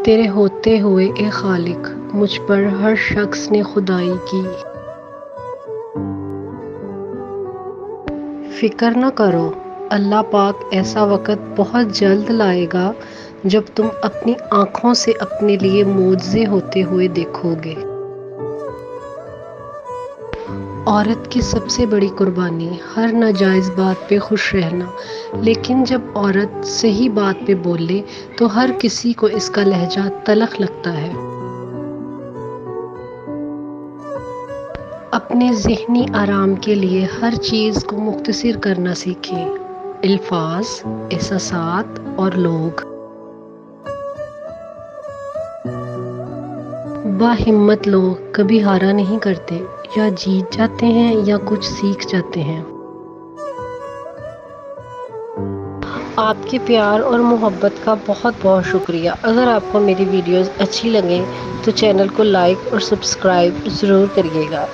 تیرے ہوتے ہوئے اے خالق، مجھ پر ہر شخص نے خدائی کی۔ فکر نہ کرو، اللہ پاک ایسا وقت بہت جلد لائے گا جب تم اپنی آنکھوں سے اپنے لیے معجزے ہوتے ہوئے دیکھو گے۔ عورت کی سب سے بڑی قربانی ہر ناجائز بات پہ خوش رہنا، لیکن جب عورت صحیح بات پہ بولے تو ہر کسی کو اس کا لہجہ تلخ لگتا ہے۔ اپنے ذہنی آرام کے لیے ہر چیز کو مختصر کرنا سیکھیں، الفاظ، احساسات اور لوگ۔ باہمت لوگ کبھی ہارا نہیں کرتے، یا جیت جاتے ہیں یا کچھ سیکھ جاتے ہیں۔ آپ کے پیار اور محبت کا بہت بہت شکریہ۔ اگر آپ کو میری ویڈیوز اچھی لگیں تو چینل کو لائک اور سبسکرائب ضرور کریے گا۔